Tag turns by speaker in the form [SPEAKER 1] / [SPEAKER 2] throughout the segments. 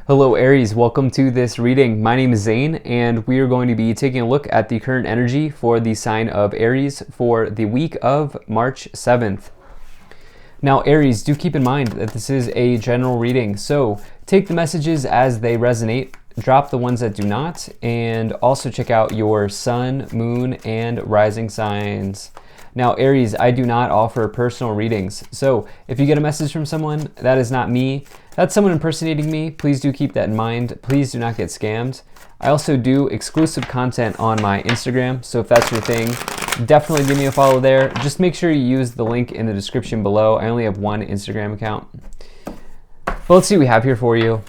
[SPEAKER 1] Hello Aries, welcome to this reading. My name is Zane and we are going to be taking a look at the current energy for the sign of Aries for the week of March 7th. Now Aries, do keep in mind that this is a general reading, so take the messages as they resonate, drop the ones that do not, and also check out your sun, moon, and rising signs. Now Aries, I do not offer personal readings, so if you get a message from someone, that is not me. That's someone impersonating me. Please do keep that in mind. Please do not get scammed. I also do exclusive content on my Instagram, so if that's your thing, definitely give me a follow there. Just make sure you use the link in the description below. I only have one Instagram account. But let's see what we have here for you.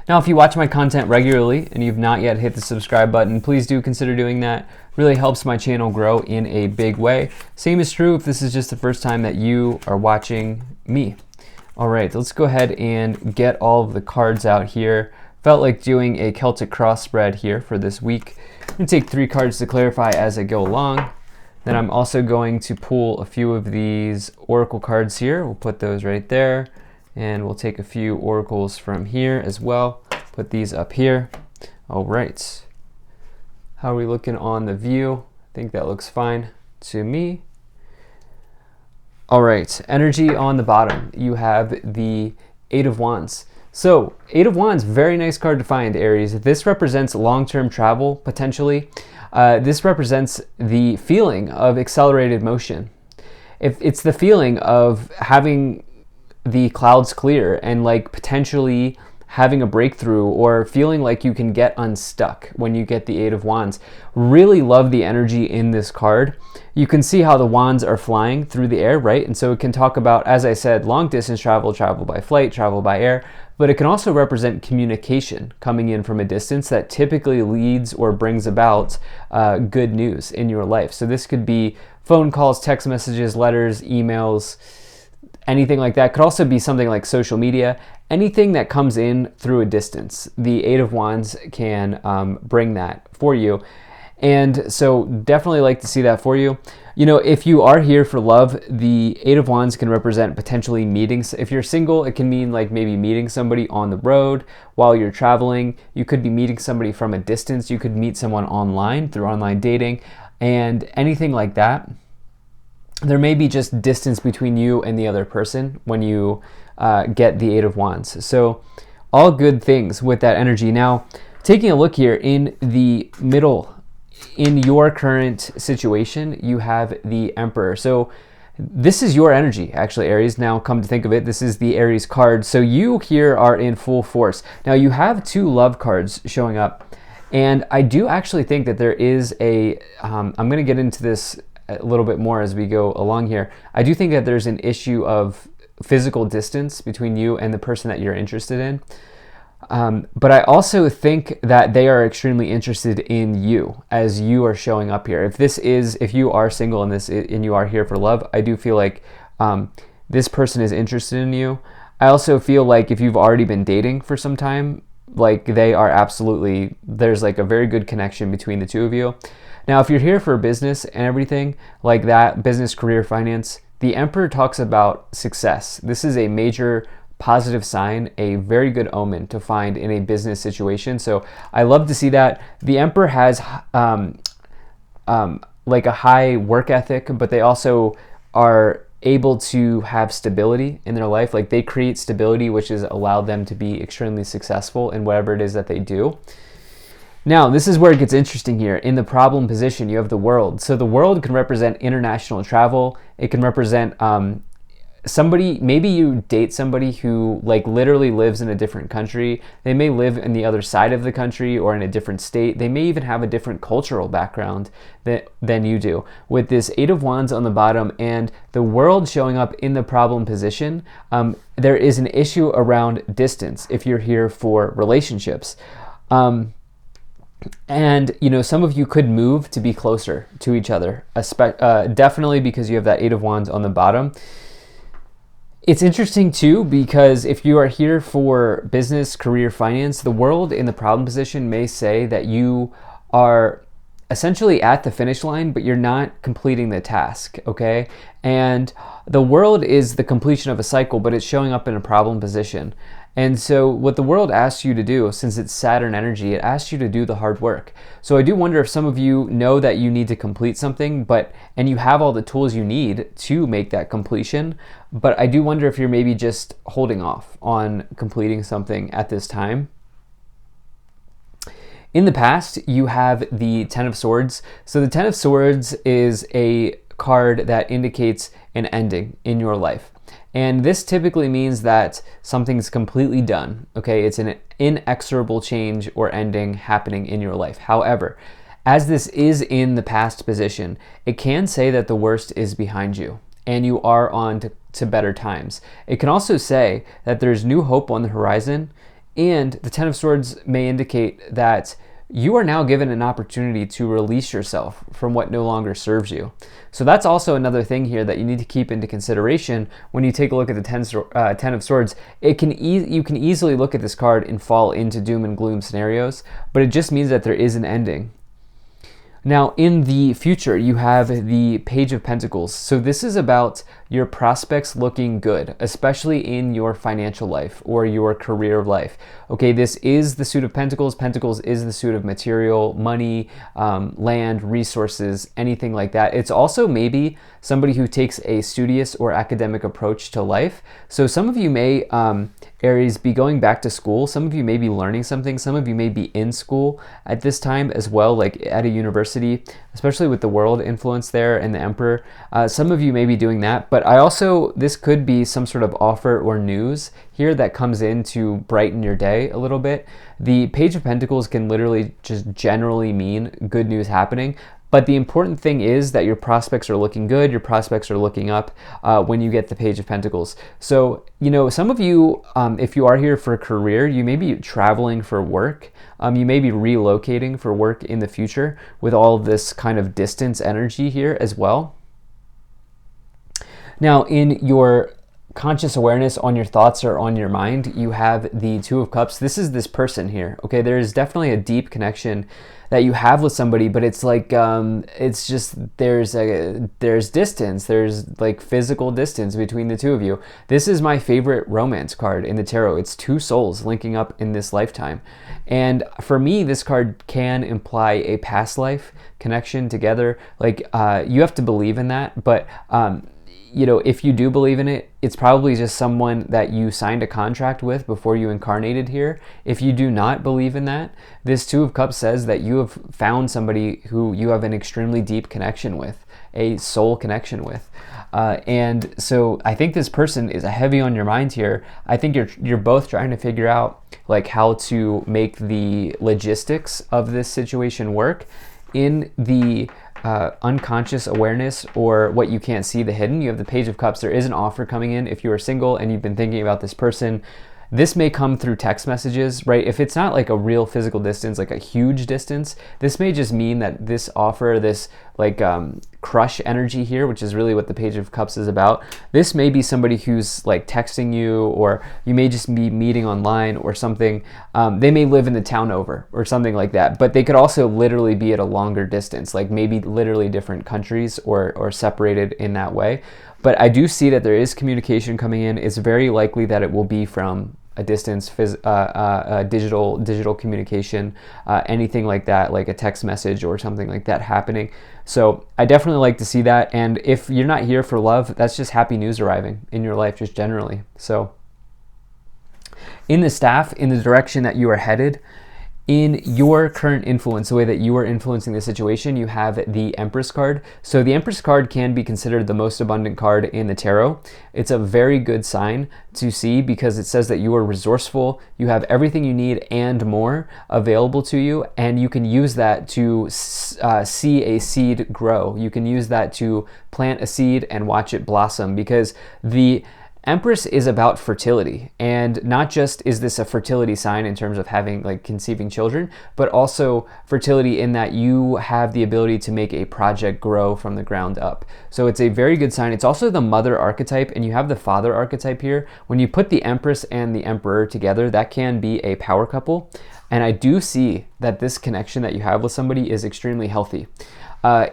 [SPEAKER 1] Now, if you watch my content regularly and you've not yet hit the subscribe button, please do consider doing that. Really helps my channel grow in a big way. Same is true if this is just the first time that you are watching me. All right, let's go ahead and get all of the cards out here. Felt like doing a Celtic cross spread here for this week. I'm gonna take 3 cards to clarify as I go along. Then I'm also going to pull a few of these oracle cards here. We'll put those right there. And we'll take a few oracles from here as well. Put these up here. All right. How are we looking on the view? I think that looks fine to me. All right, energy on the bottom. You have the 8 of Wands. So 8 of Wands, very nice card to find, Aries. This represents long-term travel, potentially. This represents the feeling of accelerated motion. If it's the feeling of having the clouds clear and like potentially having a breakthrough or feeling like you can get unstuck when you get the 8 of Wands. Really love the energy in this card. You can see how the wands are flying through the air, right? And so it can talk about, as I said, long distance travel, travel by flight, travel by air, but it can also represent communication coming in from a distance that typically leads or brings about good news in your life. So this could be phone calls, text messages, letters, emails, anything like that. Could also be something like social media, anything that comes in through a distance. The 8 of Wands can bring that for you. And so definitely like to see that for you. You know, if you are here for love, the 8 of Wands can represent potentially meetings. If you're single, it can mean like maybe meeting somebody on the road while you're traveling. You could be meeting somebody from a distance. You could meet someone online through online dating and anything like that. There may be just distance between you and the other person when you get the 8 of Wands. So all good things with that energy. Now, taking a look here in the middle, in your current situation, you have the Emperor. So this is your energy, actually, Aries. Now, come to think of it, this is the Aries card. So you here are in full force. Now, you have 2 love cards showing up. And I do actually think that there is a, I'm going to get into this a little bit more as we go along here. I do think that there's an issue of physical distance between you and the person that you're interested in. But I also think that they are extremely interested in you as you are showing up here. If you are single and you are here for love, I do feel like this person is interested in you. I also feel like if you've already been dating for some time, like there's like a very good connection between the 2 of you. Now, if you're here for business and everything like that, business, career, finance, the Emperor talks about success. This is a major positive sign, a very good omen to find in a business situation. So I love to see that. The Emperor has like a high work ethic, but they also are able to have stability in their life. Like they create stability, which has allowed them to be extremely successful in whatever it is that they do. Now, this is where it gets interesting here. In the problem position, you have the World. So the World can represent international travel. It can represent somebody, maybe you date somebody who like literally lives in a different country. They may live in the other side of the country or in a different state. They may even have a different cultural background than you do. With this 8 of Wands on the bottom and the World showing up in the problem position, there is an issue around distance if you're here for relationships. And, you know, some of you could move to be closer to each other, definitely because you have that 8 of Wands on the bottom. It's interesting too, because if you are here for business, career, finance, the World in the problem position may say that you are essentially at the finish line, but you're not completing the task, okay? And the world is the completion of a cycle, but it's showing up in a problem position. And so what the world asks you to do, since it's Saturn energy, it asks you to do the hard work. So I do wonder if some of you know that you need to complete something, and you have all the tools you need to make that completion, but I do wonder if you're maybe just holding off on completing something at this time. In the past, you have the Ten of Swords. So the Ten of Swords is a card that indicates an ending in your life. And this typically means that something's completely done, okay? It's an inexorable change or ending happening in your life. However, as this is in the past position, it can say that the worst is behind you and you are on to better times. It can also say that there's new hope on the horizon, and the Ten of Swords may indicate that you are now given an opportunity to release yourself from what no longer serves you. So that's also another thing here that you need to keep into consideration when you take a look at the Ten of Swords. You can easily look at this card and fall into doom and gloom scenarios, but it just means that there is an ending. Now, in the future, you have the Page of Pentacles. So this is about your prospects looking good, especially in your financial life or your career life. Okay, this is the suit of Pentacles. Pentacles is the suit of material, money, land, resources, anything like that. It's also maybe somebody who takes a studious or academic approach to life. So some of you may, Aries, be going back to school. Some of you may be learning something. Some of you may be in school at this time as well, like at a university, especially with the world influence there and the Emperor. Some of you may be doing that, but this could be some sort of offer or news here that comes in to brighten your day a little bit. The Page of Pentacles can literally just generally mean good news happening. But the important thing is that your prospects are looking good, your prospects are looking up when you get the Page of Pentacles. So, some of you, if you are here for a career, you may be traveling for work. You may be relocating for work in the future with all of this kind of distance energy here as well. Now, in your conscious awareness on your thoughts or on your mind, you have the Two of Cups. This is this person here, okay? There is definitely a deep connection that you have with somebody, but it's like, it's just, there's distance, there's like physical distance between the two of you. This is my favorite romance card in the tarot. It's two souls linking up in this lifetime. And for me, this card can imply a past life connection together. Like, you have to believe in that, but, if you do believe in it, it's probably just someone that you signed a contract with before you incarnated here. If you do not believe in that, this Two of Cups says that you have found somebody who you have an extremely deep connection with, a soul connection with. And so I think this person is heavy on your mind here. I think you're both trying to figure out like how to make the logistics of this situation work. In the unconscious awareness, or what you can't see, the hidden, you have the Page of Cups. There is an offer coming in. If you are single and you've been thinking about this person, this may come through text messages, right? If it's not like a real physical distance, like a huge distance, this may just mean that this offer, this like crush energy here, which is really what the Page of Cups is about. This may be somebody who's like texting you, or you may just be meeting online or something. They may live in the town over or something like that, but they could also literally be at a longer distance, like maybe literally different countries or separated in that way. But I do see that there is communication coming in. It's very likely that it will be from a distance, digital communication, anything like that, like a text message or something like that happening. So I definitely like to see that. And if you're not here for love, that's just happy news arriving in your life, just generally. So in the staff, in the direction that you are headed, in your current influence, the way that you are influencing the situation, you have the Empress card. So the Empress card can be considered the most abundant card in the tarot. It's a very good sign to see because it says that you are resourceful, you have everything you need and more available to you, and you can use that to see a seed grow. You can use that to plant a seed and watch it blossom, because the Empress is about fertility, and not just is this a fertility sign in terms of having like conceiving children, but also fertility in that you have the ability to make a project grow from the ground up. So it's a very good sign. It's also the mother archetype, and you have the father archetype here. When you put the Empress and the Emperor together, that can be a power couple. And I do see that this connection that you have with somebody is extremely healthy.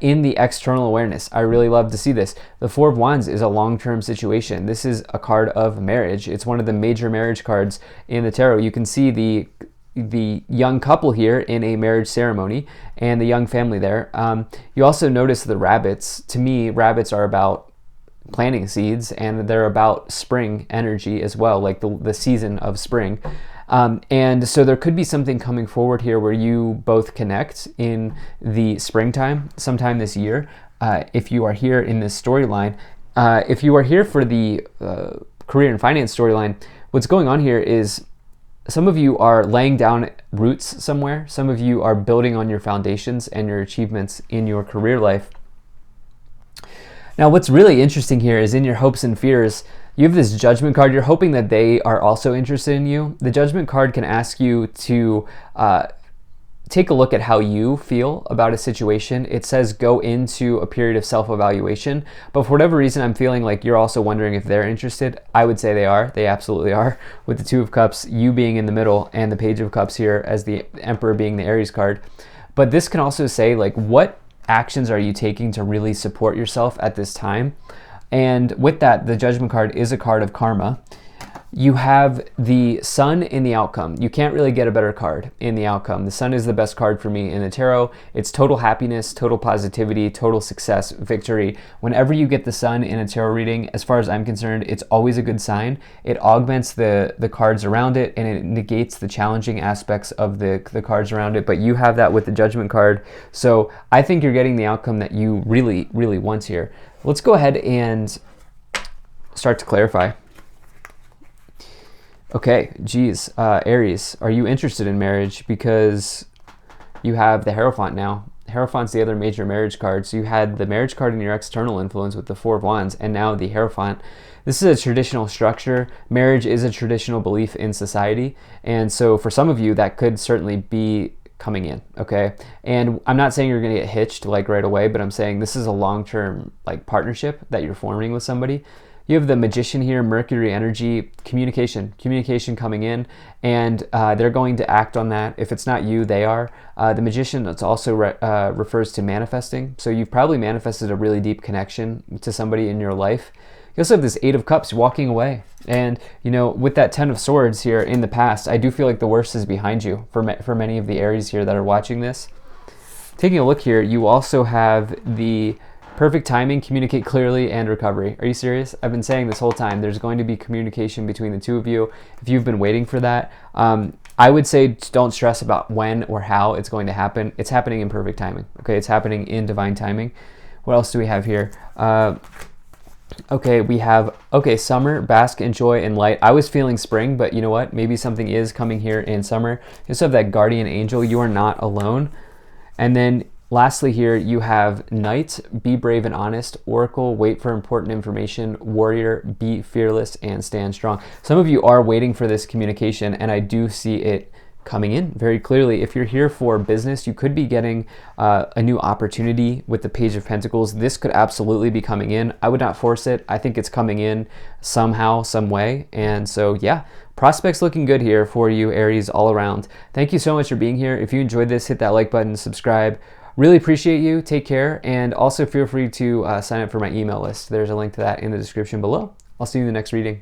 [SPEAKER 1] In the external awareness, I really love to see this. The Four of Wands is a long-term situation. This is a card of marriage. It's one of the major marriage cards in the tarot. You can see the young couple here in a marriage ceremony and the young family there. You also notice the rabbits. To me, rabbits are about planting seeds, and they're about spring energy as well, like the season of spring. And so there could be something coming forward here where you both connect in the springtime, sometime this year. If you are here in this storyline, if you are here for the career and finance storyline, what's going on here is some of you are laying down roots somewhere. Some of you are building on your foundations and your achievements in your career life. Now, what's really interesting here is in your hopes and fears, you have this Judgment card. You're hoping that they are also interested in you. The Judgment card can ask you to take a look at how you feel about a situation. It says go into a period of self-evaluation, but for whatever reason, I'm feeling like you're also wondering if they're interested. I would say they are. They absolutely are. With the Two of Cups, you being in the middle, and the Page of Cups here as the Emperor being the Aries card. But this can also say, like, what actions are you taking to really support yourself at this time? And with that, the Judgment card is a card of karma. You have the Sun in the outcome. You can't really get a better card in the outcome. The Sun is the best card for me in the tarot. It's total happiness, total positivity, total success, victory. Whenever you get the Sun in a tarot reading, as far as I'm concerned, it's always a good sign. It augments the cards around it, and it negates the challenging aspects of the cards around it. But you have that with the Judgment card. So I think you're getting the outcome that you really, really want here. Let's go ahead and start to clarify. Okay, geez, Aries, are you interested in marriage? Because you have the Hierophant now. Hierophant's the other major marriage card. So you had the marriage card in your external influence with the Four of Wands, and now the Hierophant. This is a traditional structure. Marriage is a traditional belief in society. And so for some of you, that could certainly be coming in, okay? And I'm not saying you're gonna get hitched like right away, but I'm saying this is a long-term like partnership that you're forming with somebody. You have the Magician here, Mercury energy, communication coming in, and they're going to act on that. If it's not you, they are. The Magician, it's also refers to manifesting. So you've probably manifested a really deep connection to somebody in your life. You also have this Eight of Cups walking away. And, you know, with that Ten of Swords here in the past, I do feel like the worst is behind you for many of the Aries here that are watching this. Taking a look here, you also have the perfect timing, communicate clearly, and recovery. Are you serious? I've been saying this whole time, there's going to be communication between the two of you. If you've been waiting for that, I would say don't stress about when or how it's going to happen. It's happening in perfect timing, okay? It's happening in divine timing. What else do we have here? Okay, we have, summer, bask in joy and light. I was feeling spring, but you know what? Maybe something is coming here in summer. You also have that guardian angel. You are not alone. And then lastly here, you have Knight, be brave and honest, Oracle, wait for important information, Warrior, be fearless and stand strong. Some of you are waiting for this communication, and I do see it coming in very clearly. If you're here for business, you could be getting a new opportunity with the Page of Pentacles. This could absolutely be coming in. I would not force it. I think it's coming in somehow, some way. And so, yeah, prospects looking good here for you, Aries, all around. Thank you so much for being here. If you enjoyed this, hit that like button, subscribe. Really appreciate you. Take care. And also feel free to sign up for my email list. There's a link to that in the description below. I'll see you in the next reading.